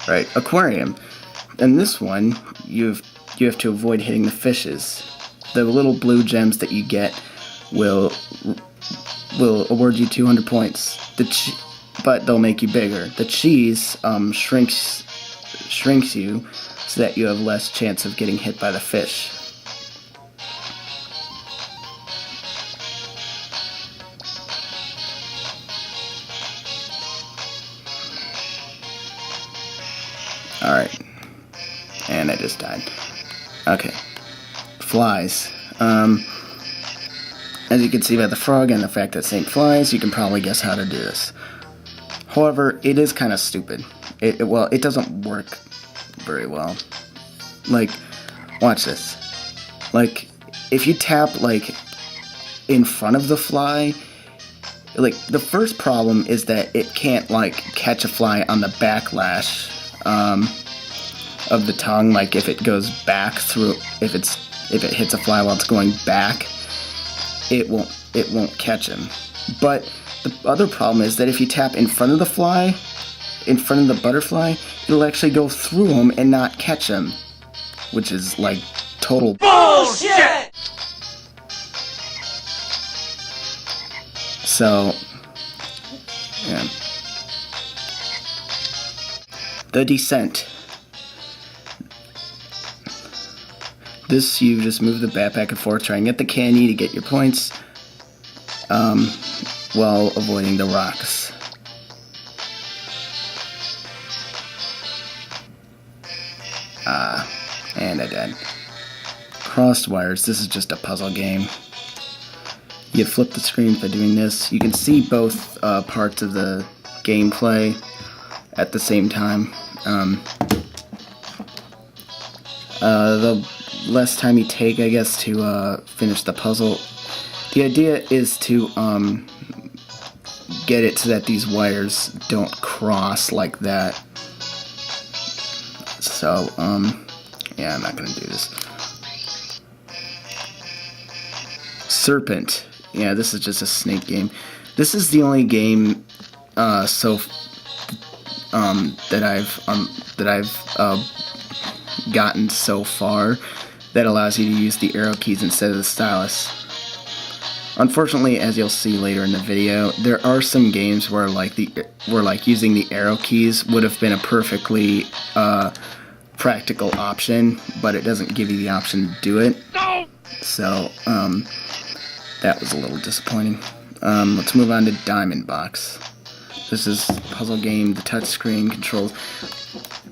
Right, Aquarium. In this one, you have to avoid hitting the fishes. The little blue gems that you get will award you 200 points. But they'll make you bigger. The cheese shrinks you so that you have less chance of getting hit by the fish. Alright. And I just died. Okay. Flies. As you can see by the frog and the fact that it's saying flies, you can probably guess how to do this. However, it is kind of stupid. It doesn't work very well. Like, watch this. Like, if you tap, like, in front of the fly, like, the first problem is that it can't, like, catch a fly on the backlash, of the tongue. Like, if it goes back through, if it hits a fly while it's going back, it won't catch him. But the other problem is that if you tap in front of the fly, in front of the butterfly, it'll actually go through him and not catch him, which is like total bullshit. So, yeah. The descent. This, you just move the bat back and forth, try and get the candy to get your points, while avoiding the rocks. And I died. Crossed wires. This is just a puzzle game. You flip the screen by doing this. You can see both parts of the gameplay at the same time. The less time you take, I guess, to finish the puzzle. The idea is to get it so that these wires don't cross like that. So, yeah, I'm not gonna do this. Serpent. Yeah, this is just a snake game. This is the only game that I've gotten so far that allows you to use the arrow keys instead of the stylus. Unfortunately, as you'll see later in the video, there are some games where using the arrow keys would have been a perfectly practical option, but it doesn't give you the option to do it. No! So that was a little disappointing. Let's move on to Diamond Box. This is a puzzle game. The touchscreen controls,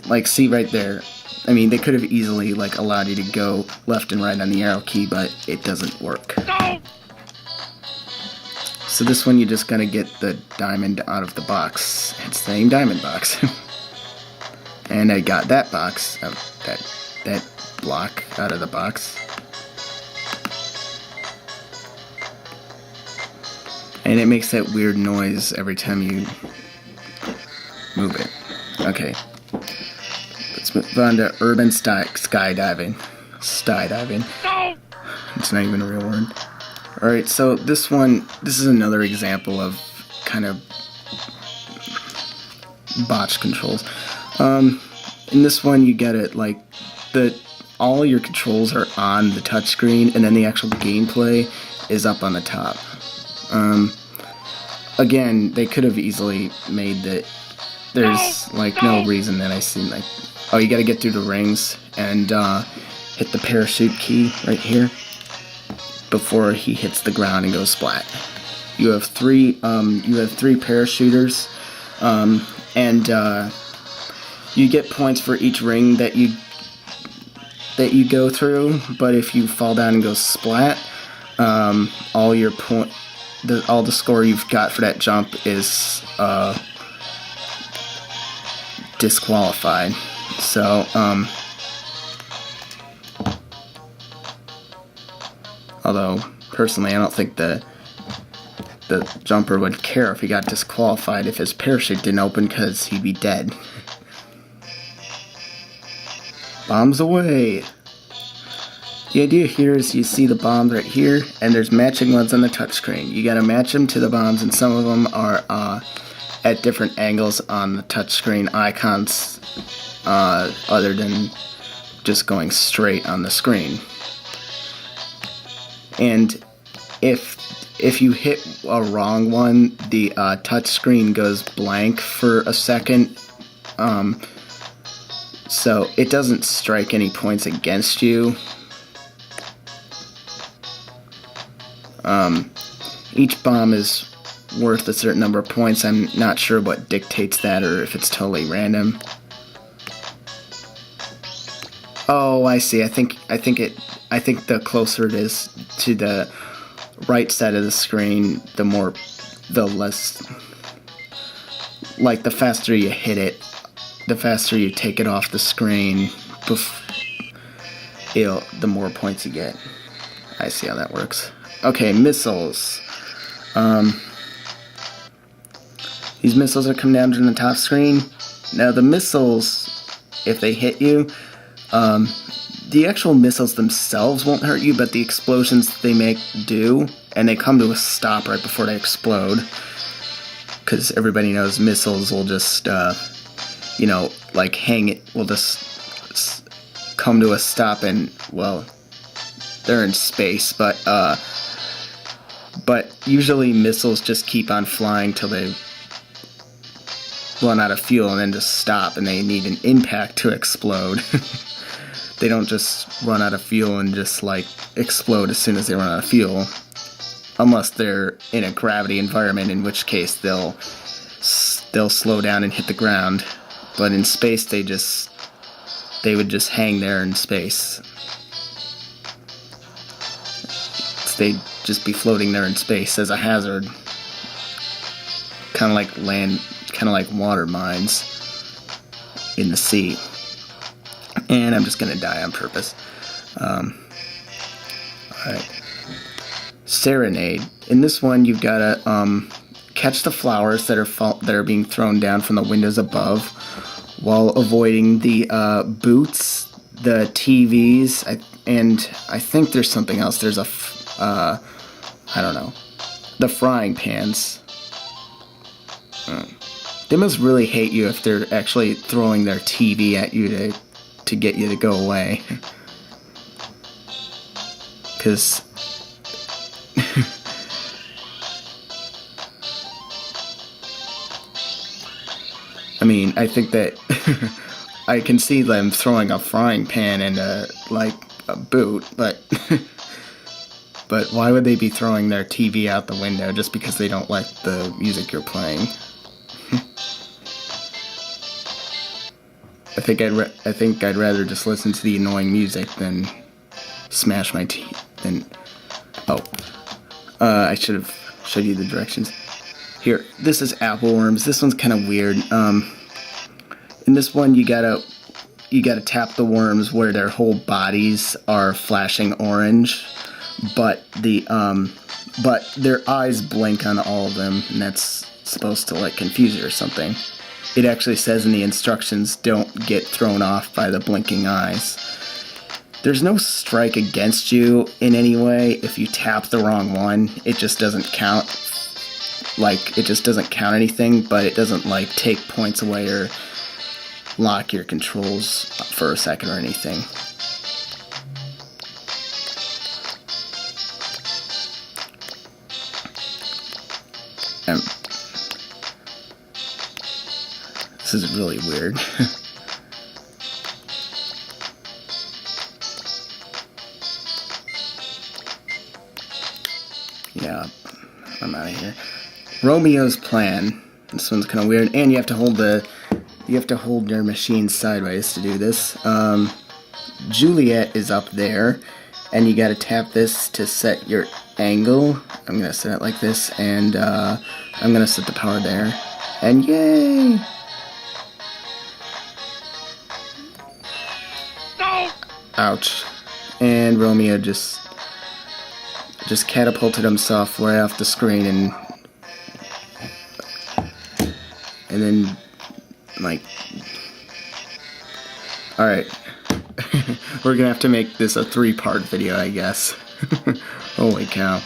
like, see right there. I mean, they could have easily, like, allowed you to go left and right on the arrow key, but it doesn't work. No! So this one, you just gotta get the diamond out of the box. It's the name Diamond Box. And I got that box, that block out of the box. And it makes that weird noise every time you move it. Okay. Let's move on to urban skydiving. Skydiving. No! It's not even a real word. Alright, so this is another example of kind of botched controls. In this one, you get it, like, all your controls are on the touchscreen, and then the actual gameplay is up on the top. Again, they could have easily made that. There's, like, no reason that I see, like, oh, you gotta get through the rings and hit the parachute key right here before he hits the ground and goes splat. You have three parachuters, and you get points for each ring that you go through. But if you fall down and go splat, all the score you've got for that jump is disqualified. So, although personally I don't think the jumper would care if he got disqualified if his parachute didn't open, because he'd be dead. Bombs away! The idea here is you see the bombs right here, and there's matching ones on the touchscreen. You gotta match them to the bombs, and some of them are at different angles on the touchscreen icons other than just going straight on the screen. And if you hit a wrong one, the touchscreen goes blank for a second, so it doesn't strike any points against you. Each bomb is worth a certain number of points. I'm not sure what dictates that, or if it's totally random. Oh, I see. I think the closer it is to the right side of the screen, the less, like, the faster you hit it, the faster you take it off the screen, the more points you get. I see how that works. Okay, missiles. These missiles are coming down to the top screen. Now the missiles, if they hit you, the actual missiles themselves won't hurt you, but the explosions they make do, and they come to a stop right before they explode. Because everybody knows missiles will just, like will just come to a stop, and, well, they're in space, but usually missiles just keep on flying till they run out of fuel and then just stop, and they need an impact to explode. They don't just run out of fuel and just, like, explode as soon as they run out of fuel, unless they're in a gravity environment, in which case they'll slow down and hit the ground. But in space, they would just hang there in space. They'd just be floating there in space as a hazard, kind of like water mines in the sea. And I'm just gonna die on purpose. Alright. Serenade. In this one, you've gotta catch the flowers that are being thrown down from the windows above, while avoiding the boots, the TVs, and I think there's something else. There's I don't know, the frying pans. They must really hate you if they're actually throwing their TV at you to get you to go away. Because I mean, I think that I can see them throwing a frying pan and a boot, but but why would they be throwing their TV out the window just because they don't like the music you're playing? I think I'd rather just listen to the annoying music than smash my teeth. I should have showed you the directions. Here, this is apple worms. This one's kind of weird. In this one, you gotta tap the worms where their whole bodies are flashing orange, but their eyes blink on all of them, and that's supposed to, like, confuse you or something. It actually says in the instructions, don't get thrown off by the blinking eyes. There's no strike against you in any way if you tap the wrong one. It just doesn't count. Like, it just doesn't count anything, but it doesn't, like, take points away or lock your controls for a second or anything. This is really weird. Yeah, I'm out of here. Romeo's plan. This one's kind of weird, and you have to hold your machine sideways to do this. Juliet is up there, and you gotta tap this to set your angle. I'm gonna set it like this, and I'm gonna set the power there. And yay! No! Ouch. And Romeo just catapulted himself right off the screen, and then, like, alright. We're gonna have to make this a 3-part video, I guess. Holy cow.